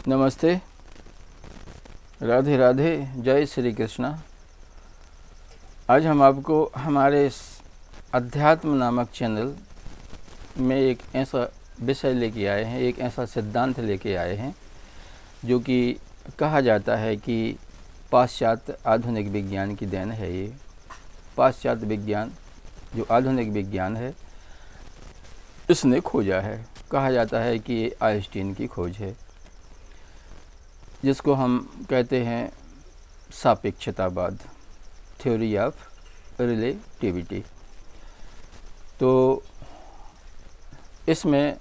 नमस्ते, राधे राधे, जय श्री कृष्णा। आज हम आपको हमारे इस अध्यात्म नामक चैनल में एक ऐसा विषय लेके आए हैं, एक ऐसा सिद्धांत लेके आए हैं जो कि कहा जाता है कि पाश्चात्य आधुनिक विज्ञान की देन है। ये पाश्चात्य विज्ञान जो आधुनिक विज्ञान है इसने खोजा है। कहा जाता है कि ये आइंस्टीन की खोज है, जिसको हम कहते हैं सापेक्षतावाद, थ्योरी ऑफ रिलेटिविटी। तो इसमें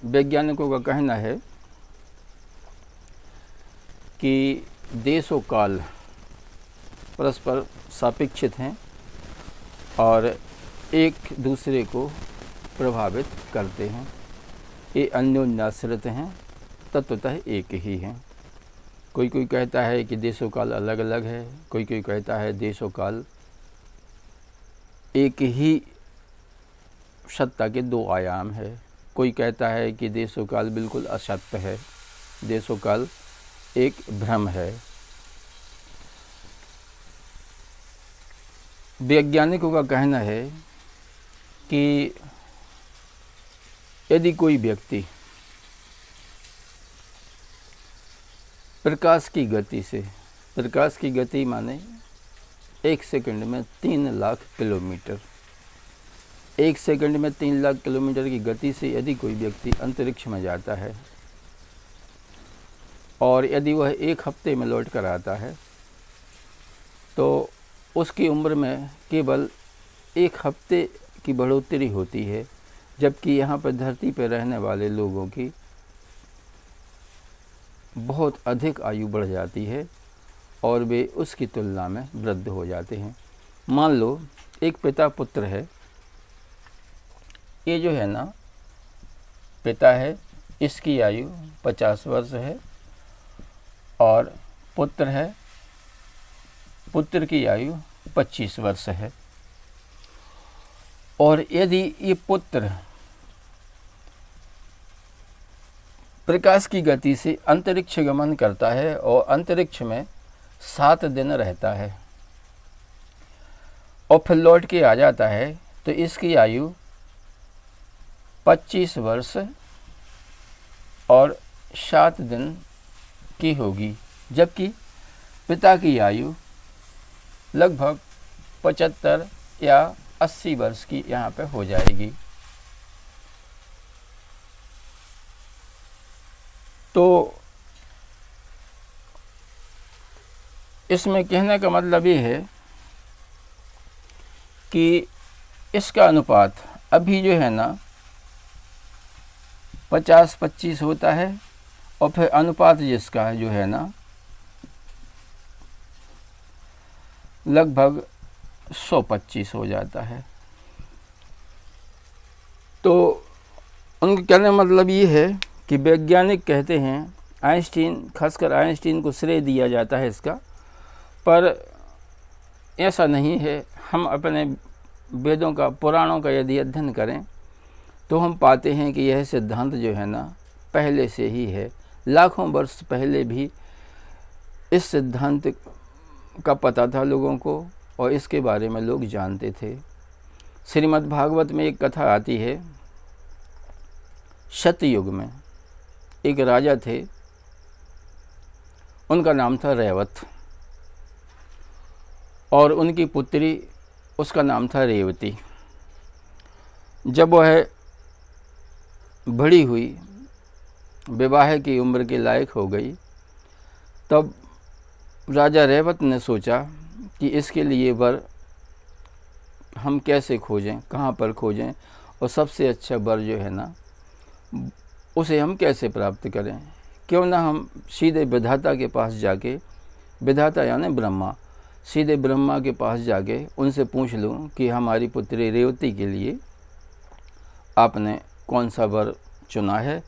वैज्ञानिकों का कहना है कि देश और काल परस्पर सापेक्षित हैं और एक दूसरे को प्रभावित करते हैं। ये अन्योन्याश्रित हैं, तत्वतः एक ही हैं। कोई कहता है कि देशों काल अलग अलग है, कोई कहता है देशों काल एक ही सत्ता के दो आयाम है। कोई कहता है कि देशों काल बिल्कुल असत्य है, देशों काल एक भ्रम है। वैज्ञानिकों का कहना है कि यदि कोई व्यक्ति प्रकाश की गति से, प्रकाश की गति माने 1 सेकंड में 3 लाख किलोमीटर, 1 सेकंड में 3 लाख किलोमीटर की गति से यदि कोई व्यक्ति अंतरिक्ष में जाता है और यदि वह 1 हफ्ते में लौट कर आता है तो उसकी उम्र में केवल 1 हफ्ते की बढ़ोतरी होती है, जबकि यहाँ पर धरती पर रहने वाले लोगों की बहुत अधिक आयु बढ़ जाती है और वे उसकी तुलना में वृद्ध हो जाते हैं। मान लो एक पिता पुत्र है, ये जो है ना पिता है, इसकी आयु 50 वर्ष है और पुत्र है, पुत्र की आयु 25 वर्ष है। और यदि ये पुत्र प्रकाश की गति से अंतरिक्ष गमन करता है और अंतरिक्ष में 7 दिन रहता है और फिर लौट के आ जाता है, तो इसकी आयु 25 वर्ष और 7 दिन की होगी, जबकि पिता की आयु लगभग 75 या 80 वर्ष की यहाँ पे हो जाएगी। तो इसमें कहने का मतलब ये है कि इसका अनुपात अभी जो है ना 50-25 होता है और फिर अनुपात जिसका जो है ना लगभग 125 हो जाता है। तो उनके कहने का मतलब ये है कि वैज्ञानिक कहते हैं, आइंस्टीन, खासकर आइंस्टीन को श्रेय दिया जाता है इसका, पर ऐसा नहीं है। हम अपने वेदों का, पुराणों का यदि अध्ययन करें तो हम पाते हैं कि यह सिद्धांत जो है ना पहले से ही है। लाखों वर्ष पहले भी इस सिद्धांत का पता था लोगों को और इसके बारे में लोग जानते थे। श्रीमद् भागवत में एक कथा आती है, सतयुग में एक राजा थे, उनका नाम था रेवत और उनकी पुत्री, उसका नाम था रेवती। जब वह बड़ी हुई, विवाह की उम्र के लायक हो गई, तब राजा रेवत ने सोचा कि इसके लिए वर हम कैसे खोजें, कहाँ पर खोजें और सबसे अच्छा वर जो है ना उसे हम कैसे प्राप्त करें। क्यों ना हम सीधे विधाता के पास जाके, विधाता यानी ब्रह्मा, सीधे ब्रह्मा के पास जाके उनसे पूछ लूँ कि हमारी पुत्री रेवती के लिए आपने कौन सा वर चुना है,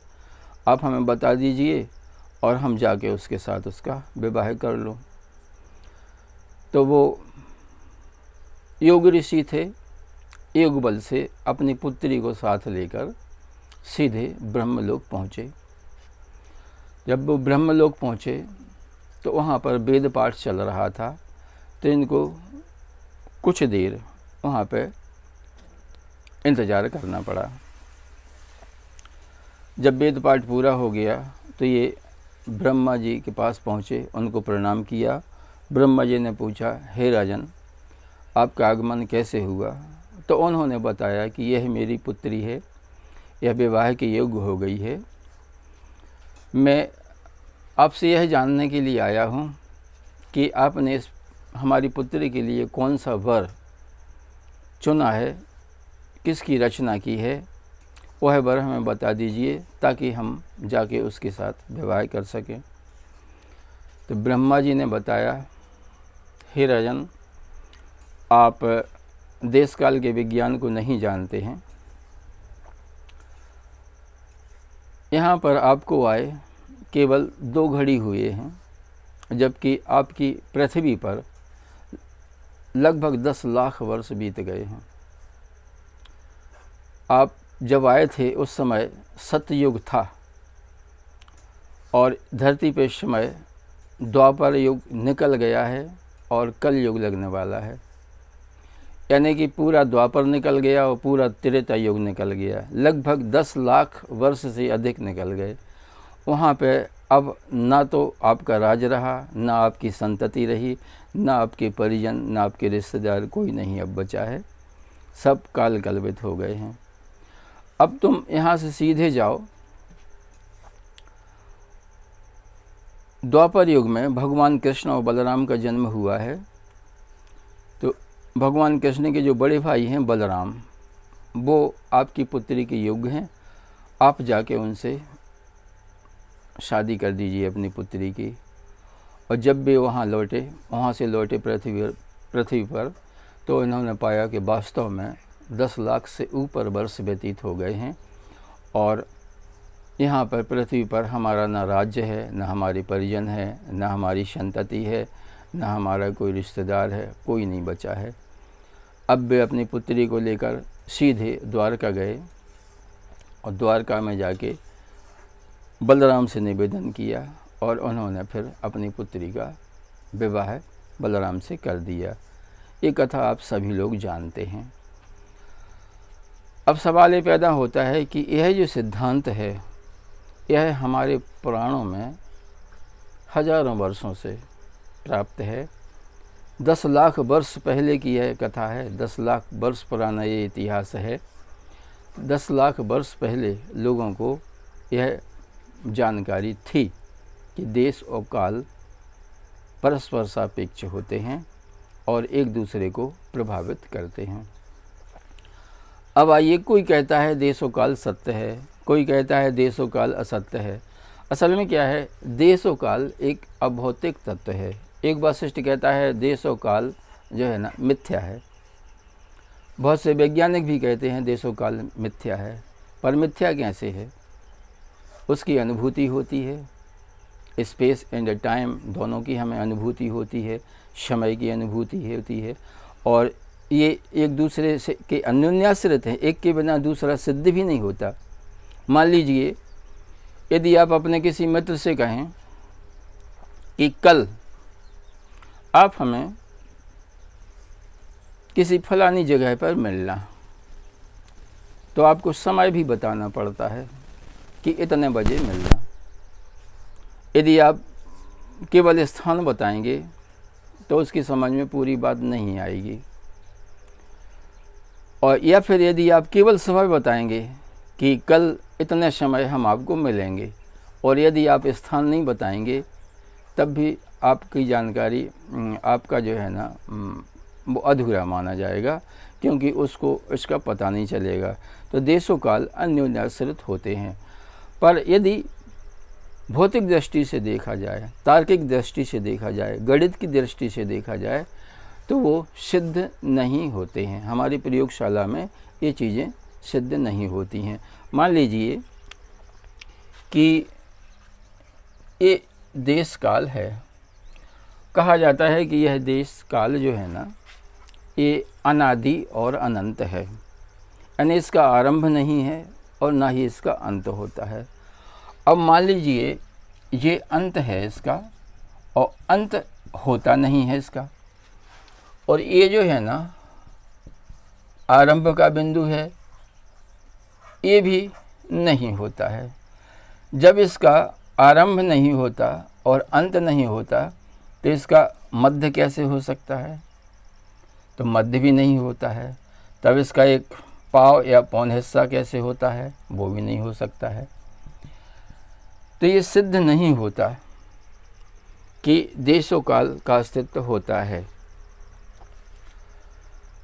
आप हमें बता दीजिए और हम जाके उसके साथ उसका विवाह कर लूँ। तो वो योग ऋषि थे, योग बल से अपनी पुत्री को साथ लेकर सीधे ब्रह्मलोक पहुँचे। जब वो ब्रह्मलोक पहुँचे तो वहाँ पर वेद पाठ चल रहा था, तो इनको कुछ देर वहाँ पे इंतज़ार करना पड़ा। जब वेद पाठ पूरा हो गया तो ये ब्रह्मा जी के पास पहुँचे, उनको प्रणाम किया। ब्रह्मा जी ने पूछा, हे राजन, आपका आगमन कैसे हुआ? तो उन्होंने बताया कि यह मेरी पुत्री है, यह विवाह के योग्य हो गई है। मैं आपसे यह जानने के लिए आया हूँ कि आपने हमारी पुत्री के लिए कौन सा वर चुना है, किसकी रचना की है, वह वर हमें बता दीजिए ताकि हम जाके उसके साथ विवाह कर सकें। तो ब्रह्मा जी ने बताया, हे राजन, आप देश काल के विज्ञान को नहीं जानते हैं। यहाँ पर आपको आए केवल 2 घड़ी हुए हैं, जबकि आपकी पृथ्वी पर लगभग 10 लाख वर्ष बीत गए हैं। आप जब आए थे उस समय सतयुग था और धरती पे समय द्वापर युग निकल गया है और कल युग लगने वाला है, यानी कि पूरा द्वापर निकल गया और पूरा त्रेता युग निकल गया। लगभग 10 लाख वर्ष से अधिक निकल गए। वहाँ पे अब ना तो आपका राज रहा, ना आपकी संतति रही, ना आपके परिजन, ना आपके रिश्तेदार, कोई नहीं अब बचा है। सब काल कलवित हो गए हैं। अब तुम यहाँ से सीधे जाओ। द्वापर युग में भगवान कृष्ण और बलराम का जन्म हुआ है। तो भगवान कृष्ण के जो बड़े भाई हैं बलराम, वो आपकी पुत्री के योग्य हैं। आप जाके उनसे शादी कर दीजिए अपनी पुत्री की। और जब भी वहाँ से लौटे पृथ्वी पर, तो इन्होंने पाया कि वास्तव में 10 लाख से ऊपर वर्ष व्यतीत हो गए हैं और यहाँ पर पृथ्वी पर हमारा ना राज्य है, ना हमारे परिजन है, ना हमारी संतति है, ना हमारा कोई रिश्तेदार है, कोई नहीं बचा है। अब वे अपनी पुत्री को लेकर सीधे द्वारका गए और द्वारका में जाके बलराम से निवेदन किया और उन्होंने फिर अपनी पुत्री का विवाह बलराम से कर दिया। ये कथा आप सभी लोग जानते हैं। अब सवाल ये पैदा होता है कि यह जो सिद्धांत है, यह हमारे पुराणों में हजारों वर्षों से प्राप्त है। 10 लाख वर्ष पहले की यह कथा है। 10 लाख वर्ष पुराना ये इतिहास है। 10 लाख वर्ष पहले लोगों को यह जानकारी थी कि देश और काल परस्पर सापेक्ष होते हैं और एक दूसरे को प्रभावित करते हैं। अब आइए, कोई कहता है देश और काल सत्य है, कोई कहता है देश और काल असत्य है। असल में क्या है, देश और काल एक अभौतिक तत्व है। एक वशिष्ठ कहता है देश और काल जो है ना मिथ्या है। बहुत से वैज्ञानिक भी कहते हैं देश और काल मिथ्या है। पर मिथ्या कैसे है? उसकी अनुभूति होती है, स्पेस एंड टाइम दोनों की हमें अनुभूति होती है, समय की अनुभूति होती है और ये एक दूसरे से के अन्योन्याश्रित हैं। एक के बिना दूसरा सिद्ध भी नहीं होता। मान लीजिए, यदि आप अपने किसी मित्र से कहें कि कल आप हमें किसी फलानी जगह पर मिलना, तो आपको समय भी बताना पड़ता है कि इतने बजे मिलना। यदि आप केवल स्थान बताएंगे तो उसकी समझ में पूरी बात नहीं आएगी। और या फिर यदि आप केवल समय बताएंगे कि कल इतने समय हम आपको मिलेंगे, और यदि आप स्थान नहीं बताएंगे, तब भी आपकी जानकारी, आपका जो है ना वो अधूरा माना जाएगा, क्योंकि उसको इसका पता नहीं चलेगा। तो देशों काल अन्योन्याश्रित होते हैं। पर यदि भौतिक दृष्टि से देखा जाए, तार्किक दृष्टि से देखा जाए, गणित की दृष्टि से देखा जाए, तो वो सिद्ध नहीं होते हैं। हमारी प्रयोगशाला में ये चीज़ें सिद्ध नहीं होती हैं। मान लीजिए कि ये देश काल है। कहा जाता है कि यह देश काल जो है ना, ये अनादि और अनंत है, यानी इसका आरंभ नहीं है और ना ही इसका अंत होता है। अब मान लीजिए ये अंत है इसका और अंत होता नहीं है इसका। और ये जो है ना आरंभ का बिंदु है, ये भी नहीं होता है। जब इसका आरंभ नहीं होता और अंत नहीं होता तो इसका मध्य कैसे हो सकता है? तो मध्य भी नहीं होता है। तब इसका एक पाव या पौन हिस्सा कैसे होता है? वो भी नहीं हो सकता है। तो ये सिद्ध नहीं होता कि देशों काल का अस्तित्व होता है,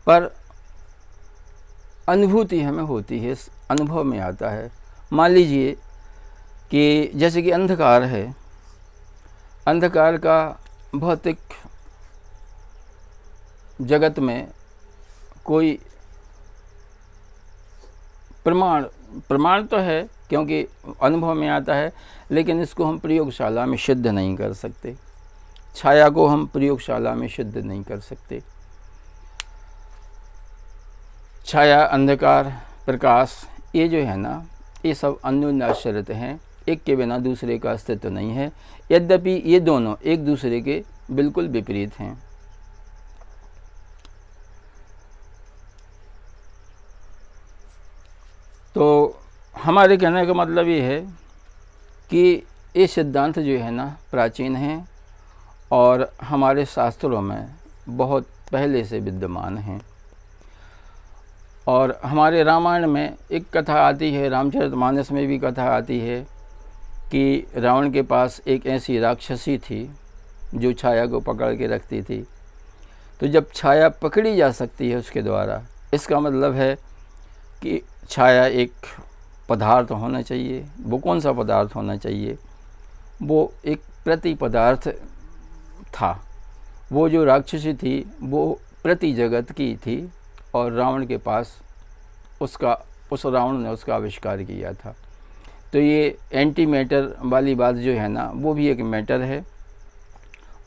पर अनुभूति हमें होती है, इस अनुभव में आता है। मान लीजिए कि जैसे कि अंधकार है, अंधकार का भौतिक जगत में कोई प्रमाण तो है, क्योंकि अनुभव में आता है, लेकिन इसको हम प्रयोगशाला में सिद्ध नहीं कर सकते। छाया को हम प्रयोगशाला में सिद्ध नहीं कर सकते। छाया, अंधकार, प्रकाश, ये जो है ना, ये सब अन्योन्याश्रित हैं, एक के बिना दूसरे का अस्तित्व नहीं है। यद्यपि ये दोनों एक दूसरे के बिल्कुल विपरीत हैं। तो हमारे कहने का मतलब ये है कि ये सिद्धांत जो है ना प्राचीन हैं और हमारे शास्त्रों में बहुत पहले से विद्यमान हैं। और हमारे रामायण में एक कथा आती है, रामचरितमानस में भी कथा आती है कि रावण के पास एक ऐसी राक्षसी थी जो छाया को पकड़ के रखती थी। तो जब छाया पकड़ी जा सकती है उसके द्वारा, इसका मतलब है कि छाया एक पदार्थ होना चाहिए। वो कौन सा पदार्थ होना चाहिए? वो एक प्रति पदार्थ था। वो जो राक्षसी थी वो प्रति जगत की थी और रावण के पास उस रावण ने उसका आविष्कार किया था। तो ये एंटी मैटर वाली बात जो है ना, वो भी एक मैटर है।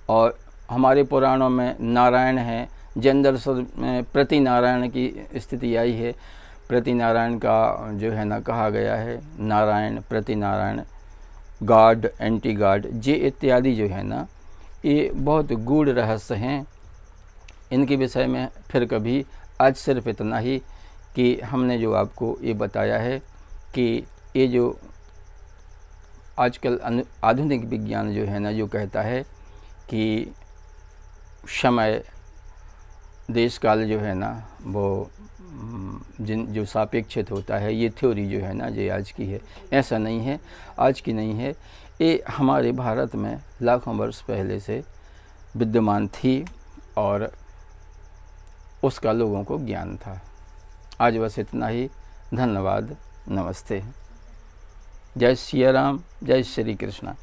और हमारे पुराणों में नारायण है, जैन दर्शन में प्रति नारायण की स्थिति आई है। प्रति नारायण का जो है ना कहा गया है, नारायण, प्रति नारायण, गॉड, एंटी गॉड, ये इत्यादि जो है ना, ये बहुत गूढ़ रहस्य हैं। इनके विषय में फिर कभी, आज सिर्फ इतना ही कि हमने जो आपको ये बताया है कि ये जो आजकल आधुनिक विज्ञान जो है ना, जो कहता है कि समय, देश काल जो है ना, वो जो सापेक्षित होता है, ये थ्योरी जो है ना, ये आज की है। ऐसा नहीं है, आज की नहीं है। ये हमारे भारत में लाखों वर्ष पहले से विद्यमान थी और उसका लोगों को ज्ञान था। आज बस इतना ही। धन्यवाद। नमस्ते। जय सिया राम, जय श्री कृष्णा।